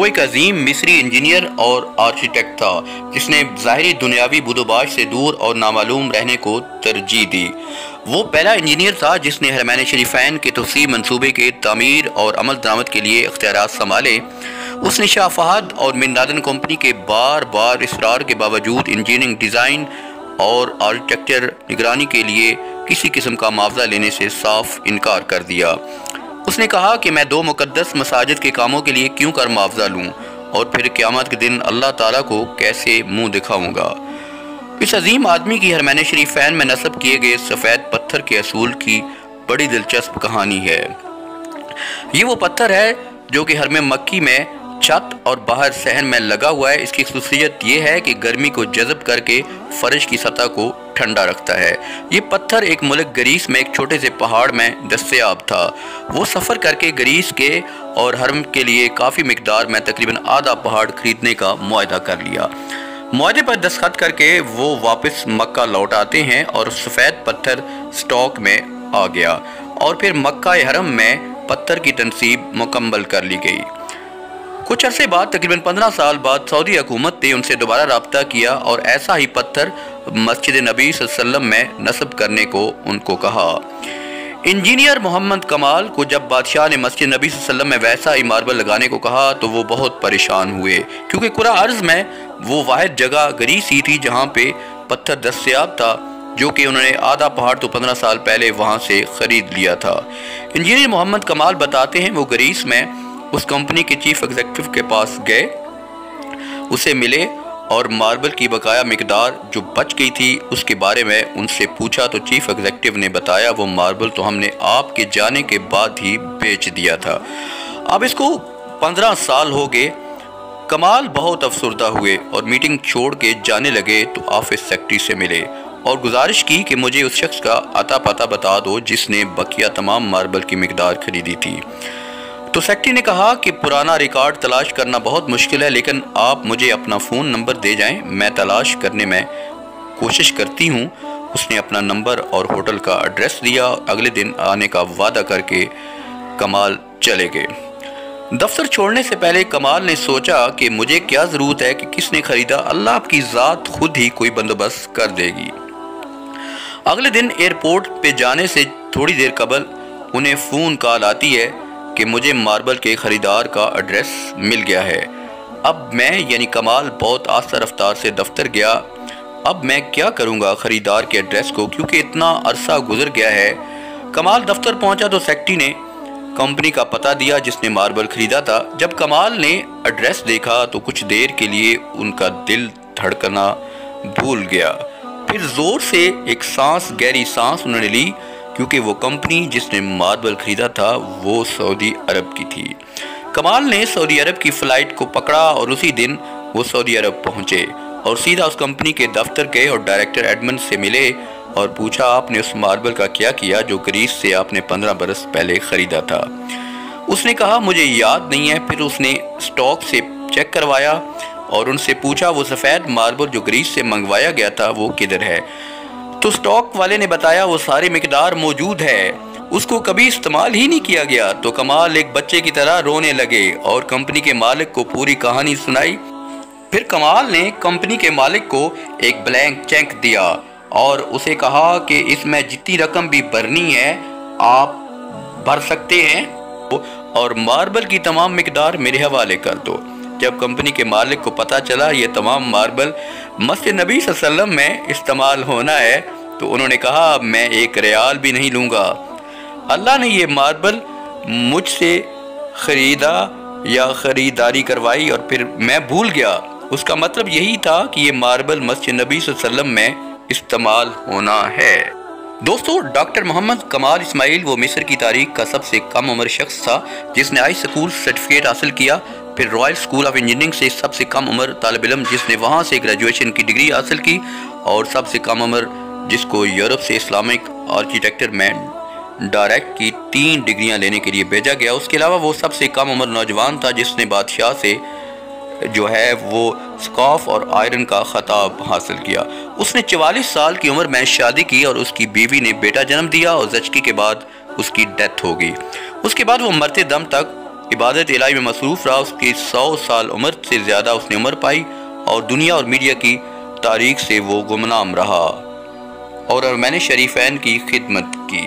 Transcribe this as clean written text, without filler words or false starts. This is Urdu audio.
وہ ایک عظیم مصری انجینئر اور آرکیٹیکٹ تھا جس نے ظاہری دنیاوی بدوباش سے دور اور نامعلوم رہنے کو ترجیح دی۔ وہ پہلا انجینئر تھا جس نے حرمین شریفین کے توسیع منصوبے کے تعمیر اور عمل درآمد کے لیے اختیارات سنبھالے۔ اس نے شاہ فہد اور بن لادن کمپنی کے بار بار اصرار کے باوجود انجینئرنگ ڈیزائن اور آرکیٹیکچر نگرانی کے لیے کسی قسم کا معاوضہ لینے سے صاف انکار کر دیا۔ اس نے کہا کہ میں 2 مقدس مساجد کے کاموں کے لیے کیوں کر معاوضہ لوں اور پھر قیامت کے دن اللہ تعالیٰ کو کیسے منہ دکھاؤں گا۔ اس عظیم آدمی کی حرمین شریفین میں نصب کیے گئے سفید پتھر کے اصول کی بڑی دلچسپ کہانی ہے۔ یہ وہ پتھر ہے جو کہ حرم مکی میں چھت اور باہر صحن میں لگا ہوا ہے۔ اس کی خصوصیت یہ ہے کہ گرمی کو جذب کر کے فرش کی سطح کو ٹھنڈا رکھتا ہے۔ یہ پتھر ایک ملک گریس میں ایک چھوٹے سے پہاڑ میں دستیاب تھا۔ وہ سفر کر کے گریس کے اور حرم کے لیے کافی مقدار میں تقریباً آدھا پہاڑ خریدنے کا معاہدہ کر لیا۔ معاہدے پر دستخط کر کے وہ واپس مکہ لوٹ آتے ہیں اور سفید پتھر سٹاک میں آ گیا اور پھر مکہ حرم میں پتھر کی تنصیب مکمل کر لی گئی۔ کچھ عرصے بعد تقریباً 15 سال بعد سعودی حکومت نے ان سے دوبارہ رابطہ کیا اور ایسا ہی پتھر مسجد نبی صلی اللہ علیہ وسلم میں نصب کرنے کو ان کو کہا۔ انجینئر محمد کمال کو جب بادشاہ نے مسجد نبی صلی اللہ علیہ وسلم میں ویسا ہی ماربل لگانے کو کہا تو وہ بہت پریشان ہوئے، کیونکہ کرہ ارض میں وہ واحد جگہ گریس ہی تھی جہاں پہ پتھر دستیاب تھا، جو کہ انہوں نے آدھا پہاڑ تو 15 سال پہلے وہاں سے خرید لیا تھا۔ انجینئر محمد کمال بتاتے ہیں وہ گریس میں اس کمپنی کے چیف ایگزیکٹو کے پاس گئے، اسے ملے اور ماربل کی بقایا مقدار جو بچ گئی تھی اس کے بارے میں ان سے پوچھا تو چیف ایگزیکٹو نے بتایا وہ ماربل تو ہم نے آپ کے جانے کے بعد ہی بیچ دیا تھا، اب اس کو 15 سال ہو گئے۔ کمال بہت افسردہ ہوئے اور میٹنگ چھوڑ کے جانے لگے تو آفس سیکرٹری سے ملے اور گزارش کی کہ مجھے اس شخص کا اتا پتہ بتا دو جس نے بقیہ تمام ماربل کی مقدار خریدی تھی۔ تو سیکرٹری نے کہا کہ پرانا ریکارڈ تلاش کرنا بہت مشکل ہے، لیکن آپ مجھے اپنا فون نمبر دے جائیں، میں تلاش کرنے میں کوشش کرتی ہوں۔ اس نے اپنا نمبر اور ہوٹل کا ایڈریس دیا، اگلے دن آنے کا وعدہ کر کے کمال چلے گئے۔ دفتر چھوڑنے سے پہلے کمال نے سوچا کہ مجھے کیا ضرورت ہے کہ کس نے خریدا، اللہ آپ کی ذات خود ہی کوئی بندوبست کر دے گی۔ اگلے دن ایئرپورٹ پہ جانے سے تھوڑی دیر قبل انہیں فون کال آتی ہے کہ مجھے ماربل کے خریدار کا ایڈریس مل گیا ہے۔ اب میں یعنی کمال بہت آہستہ رفتار سے دفتر گیا۔ اب میں کیا کروں گا خریدار کے ایڈریس کو، کیونکہ اتنا عرصہ گزر گیا ہے۔ کمال دفتر پہنچا تو سیکرٹری نے کمپنی کا پتہ دیا جس نے ماربل خریدا تھا۔ جب کمال نے ایڈریس دیکھا تو کچھ دیر کے لیے ان کا دل دھڑکنا بھول گیا، پھر زور سے ایک گہری سانس انہوں نے لی، کیونکہ وہ کمپنی جس نے ماربل خریدا تھا وہ سعودی عرب کی تھی۔ کمال نے سعودی عرب کی فلائٹ کو پکڑا اور اسی دن وہ سعودی عرب پہنچے اور سیدھا اس کمپنی کے دفتر گئے اور ڈائریکٹر ایڈمنڈ سے ملے اور پوچھا آپ نے اس ماربل کا کیا کیا جو گریس سے آپ نے 15 برس پہلے خریدا تھا۔ اس نے کہا مجھے یاد نہیں ہے۔ پھر اس نے سٹاک سے چیک کروایا اور ان سے پوچھا وہ سفید ماربل جو گریس سے منگوایا گیا تھا وہ کدھر ہے؟ تو سٹاک والے نے بتایا وہ ساری مقدار موجود ہے، اس کو کبھی استعمال ہی نہیں کیا گیا۔ تو کمال ایک بچے کی طرح رونے لگے اور کمپنی کے مالک کو پوری کہانی سنائی۔ پھر کمال نے کمپنی کے مالک کو ایک بلینک چیک دیا اور اسے کہا کہ اس میں جتنی رقم بھی بھرنی ہے آپ بھر سکتے ہیں اور ماربل کی تمام مقدار میرے حوالے کر دو۔ جب کمپنی کے مالک کو پتہ چلا یہ تمام ماربل مسجد نبی صلی اللہ علیہ وسلم میں استعمال ہونا ہے تو انہوں نے کہا میں 1 ریال بھی نہیں لوں گا۔ اللہ نے یہ ماربل مجھ سے خریدا یا خریداری کروائی اور پھر میں بھول گیا۔ اس کا مطلب یہی تھا کہ یہ ماربل مسجد نبی صلی اللہ علیہ وسلم میں استعمال ہونا ہے۔ دوستو، ڈاکٹر محمد کمال اسماعیل وہ مصر کی تاریخ کا سب سے کم عمر شخص تھا جس نے ہائی سکول سرٹیفکیٹ حاصل کیا، پھر رائل اسکول آف انجینئرنگ سے سب سے کم عمر طالب علم جس نے وہاں سے گریجویشن کی ڈگری حاصل کی، اور سب سے کم عمر جس کو یورپ سے اسلامک آرکیٹیکچر میں ڈائریکٹ کی 3 ڈگریاں لینے کے لیے بھیجا گیا۔ اس کے علاوہ وہ سب سے کم عمر نوجوان تھا جس نے بادشاہ سے جو ہے وہ سکاف اور آئرن کا خطاب حاصل کیا۔ اس نے 44 سال کی عمر میں شادی کی اور اس کی بیوی نے بیٹا جنم دیا اور زچگی کے بعد اس کی ڈیتھ ہو گئی۔ اس کے بعد وہ مرتے دم تک عبادت الہی میں مصروف رہا، اس کی 100 سال عمر سے زیادہ اس نے عمر پائی، اور دنیا اور میڈیا کی تاریخ سے وہ گمنام رہا اور حرمین شریفین کی خدمت کی۔